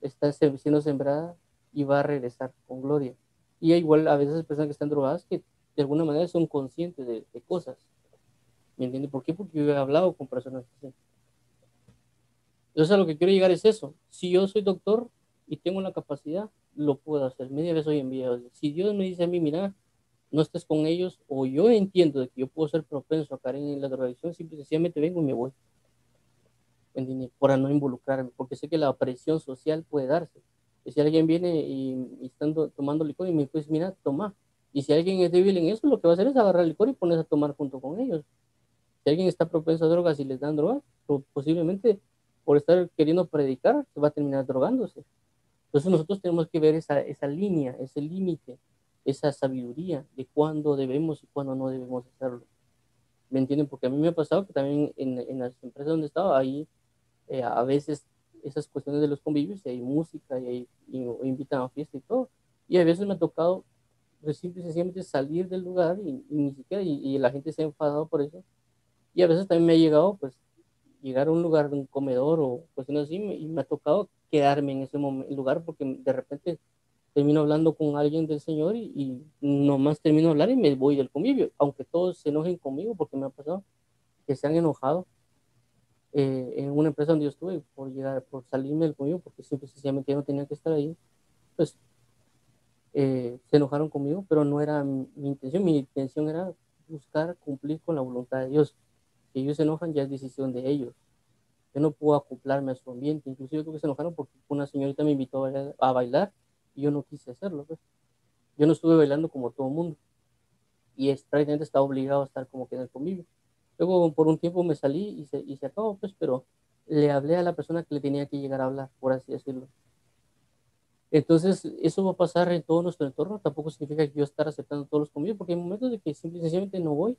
está siendo sembrada y va a regresar con gloria. Y igual a veces personas que están drogadas que de alguna manera son conscientes de cosas. ¿Me entiendes? ¿Por qué? Porque yo he hablado con personas así. Entonces a lo que quiero llegar es eso. Si yo soy doctor y tengo la capacidad, lo puedo hacer. Media vez hoy en día. Si Dios me dice a mí, mira, no estés con ellos, o yo entiendo de que yo puedo ser propenso a caer en la drogadicción, simple y sencillamente vengo y me voy. ¿Me entiendes? Para no involucrarme, porque sé que la presión social puede darse. Y si alguien viene y están tomando licor y me dice, mira, toma. Y si alguien es débil en eso, lo que va a hacer es agarrar el licor y ponerse a tomar junto con ellos. Si alguien está propenso a drogas y les dan drogas, posiblemente por estar queriendo predicar, se va a terminar drogándose. Entonces nosotros tenemos que ver esa línea, ese límite, esa sabiduría de cuándo debemos y cuándo no debemos hacerlo. ¿Me entienden? Porque a mí me ha pasado que también en las empresas donde estaba, ahí a veces esas cuestiones de los convivios, y hay música o invitan a fiesta y todo. Y a veces me ha tocado pues, simple y sencillamente salir del lugar y ni siquiera, y la gente se ha enfadado por eso. Y a veces también me ha llegado, pues, llegar a un lugar, de un comedor o cuestiones así, y me ha tocado quedarme en ese lugar porque de repente termino hablando con alguien del Señor y nomás termino de hablar y me voy del convivio, aunque todos se enojen conmigo porque me ha pasado que se han enojado en una empresa donde yo estuve por salirme del convivio porque simple y sencillamente yo no tenía que estar ahí, pues se enojaron conmigo, pero no era mi intención era buscar cumplir con la voluntad de Dios. Si ellos se enojan ya es decisión de ellos. Yo no puedo acoplarme a su ambiente. Inclusive yo creo que se enojaron porque una señorita me invitó a bailar y yo no quise hacerlo. Pues. Yo no estuve bailando como todo el mundo y prácticamente estaba obligado a estar como que en el convivio. Luego por un tiempo me salí y se acabó, pues, pero le hablé a la persona que le tenía que llegar a hablar, por así decirlo. Entonces, eso va a pasar en todo nuestro entorno. Tampoco significa que yo estar aceptando todos los convivios, porque hay momentos de que simple y sencillamente no voy,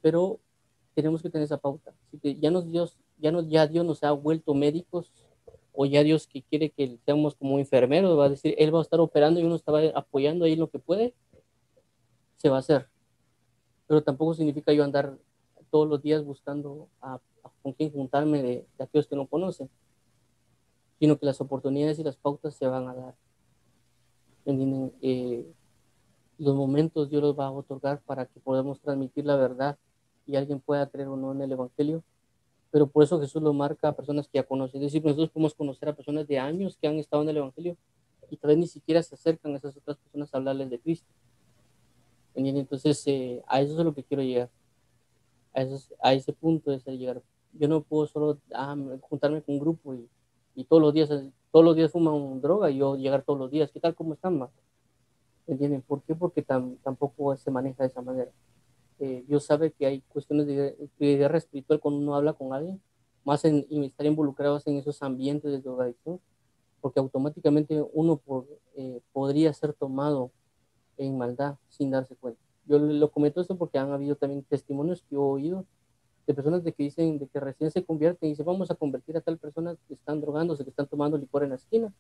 pero tenemos que tener esa pauta. Así que ya Dios nos ha vuelto médicos, o ya Dios que quiere que seamos como enfermeros, va a decir, Él va a estar operando y uno estaba apoyando ahí lo que puede, se va a hacer. Pero tampoco significa yo andar todos los días buscando con quién juntarme de aquellos que no conocen, sino que las oportunidades y las pautas se van a dar. ¿Entienden? Los momentos Dios los va a otorgar para que podamos transmitir la verdad y alguien pueda creer o no en el Evangelio. Pero por eso Jesús lo marca a personas que ya conocen. Es decir, nosotros podemos conocer a personas de años que han estado en el Evangelio y tal vez ni siquiera se acercan a esas otras personas a hablarles de Cristo. ¿Entienden? Entonces, a eso es a lo que quiero llegar. A ese punto es el llegar. Yo no puedo solo juntarme con un grupo y todos los días fuman droga y yo llegar todos los días, ¿qué tal? ¿Cómo están, ma? ¿Entienden? ¿Por qué? Porque tampoco se maneja de esa manera. Dios sabe que hay cuestiones de guerra espiritual cuando uno habla con alguien, más en estar involucrados en esos ambientes de drogadicción, porque automáticamente uno podría ser tomado en maldad sin darse cuenta. Yo lo comento esto porque han habido también testimonios que he oído de personas de que dicen de que recién se convierten y dicen vamos a convertir a tal persona que están drogándose, que están tomando licor en la esquina,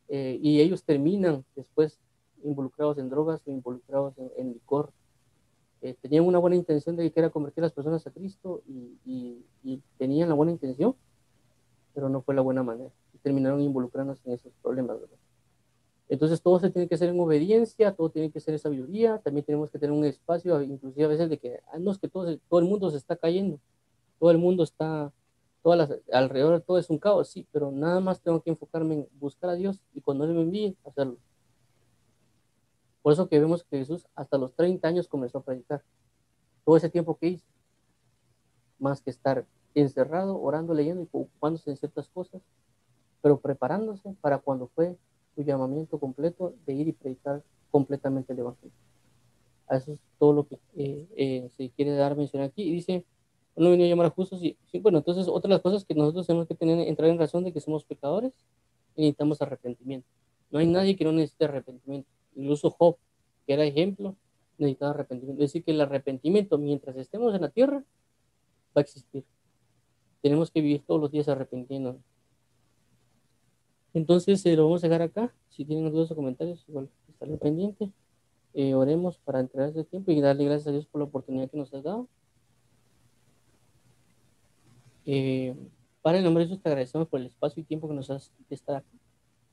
y ellos terminan después involucrados en drogas o involucrados en licor. Tenían una buena intención de que era convertir a las personas a Cristo y tenían la buena intención, pero no fue la buena manera. Y terminaron involucrándose en esos problemas, ¿verdad? Entonces todo se tiene que hacer en obediencia, todo tiene que ser en sabiduría, también tenemos que tener un espacio, inclusive a veces de que, no es que todo el mundo se está cayendo, todo el mundo está, alrededor todo es un caos, sí, pero nada más tengo que enfocarme en buscar a Dios y cuando Él me envíe, hacerlo. Por eso que vemos que Jesús hasta los 30 años comenzó a predicar. Todo ese tiempo que hizo, más que estar encerrado, orando, leyendo y ocupándose en ciertas cosas, pero preparándose para cuando fue su llamamiento completo de ir y predicar completamente el Evangelio. A eso es todo lo que se quiere dar a mencionar aquí. Y dice, no vino a llamar a justos. Sí, bueno, entonces otra de las cosas que nosotros tenemos que entrar en razón de que somos pecadores y necesitamos arrepentimiento. No hay nadie que no necesite arrepentimiento. Incluso Job, que era ejemplo, necesitaba arrepentimiento. Es decir, que el arrepentimiento, mientras estemos en la tierra, va a existir. Tenemos que vivir todos los días arrepintiéndonos. Entonces, lo vamos a dejar acá. Si tienen dudas o comentarios, igual estaré pendiente. Oremos para entregar este tiempo y darle gracias a Dios por la oportunidad que nos has dado. Eh, Padre, en nombre de Jesús, te agradecemos por el espacio y tiempo que nos has de estar aquí.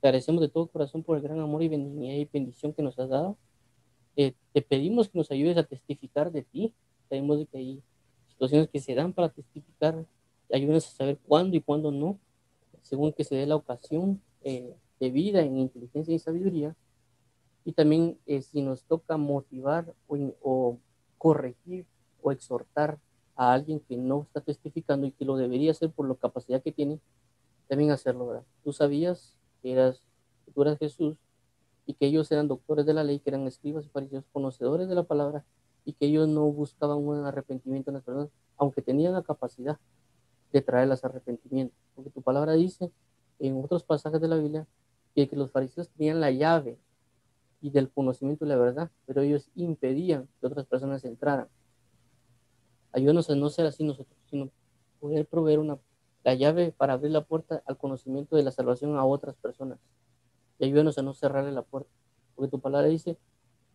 Te agradecemos de todo corazón por el gran amor y benignidad y bendición que nos has dado. Te pedimos que nos ayudes a testificar de ti. Pedimos de que hay situaciones que se dan para testificar. Ayúdanos a saber cuándo y cuándo no, según que se dé la ocasión de vida en inteligencia y sabiduría. Y también si nos toca motivar o corregir o exhortar a alguien que no está testificando y que lo debería hacer por la capacidad que tiene, también hacerlo, ¿verdad? Tú sabías que tú eras Jesús y que ellos eran doctores de la ley, que eran escribas y fariseos, conocedores de la palabra, y que ellos no buscaban un arrepentimiento en las personas, aunque tenían la capacidad de traerlas a arrepentimiento. Porque tu palabra dice en otros pasajes de la Biblia que los fariseos tenían la llave y del conocimiento de la verdad, pero ellos impedían que otras personas entraran. Ayúdanos a no ser así nosotros, sino poder proveer la llave para abrir la puerta al conocimiento de la salvación a otras personas. Y ayúdanos a no cerrarle la puerta, porque tu palabra dice,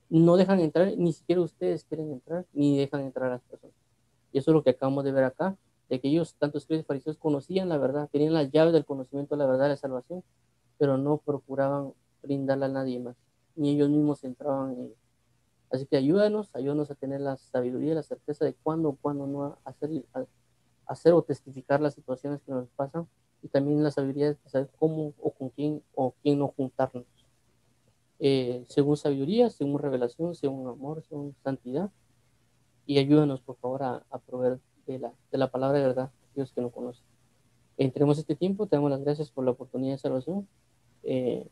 no dejan entrar, ni siquiera ustedes quieren entrar, ni dejan entrar a las personas. Y eso es lo que acabamos de ver acá, de que ellos, tanto escribas y fariseos, conocían la verdad, tenían las llaves del conocimiento de la verdad de la salvación, pero no procuraban brindarla a nadie más, ni ellos mismos entraban en ella. Así que ayúdanos a tener la sabiduría y la certeza de cuándo no hacer o testificar las situaciones que nos pasan y también la sabiduría de saber cómo o quién no juntarnos. Según sabiduría, según revelación, según amor, según santidad. Y ayúdanos, por favor, a proveer de la palabra de verdad, Dios que no conoce. Entremos este tiempo, te damos las gracias por la oportunidad de salvación. Eh,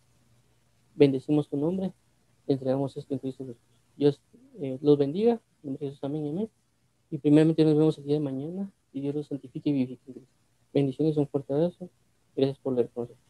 Bendecimos tu nombre, te entregamos esto en Cristo Jesús. Dios los bendiga, en nombre de Jesús, amén y amén. Y primeramente nos vemos el día de mañana y Dios los santifique y vivifique en Cristo. Bendiciones, un fuerte abrazo. Gracias por leer con nosotros.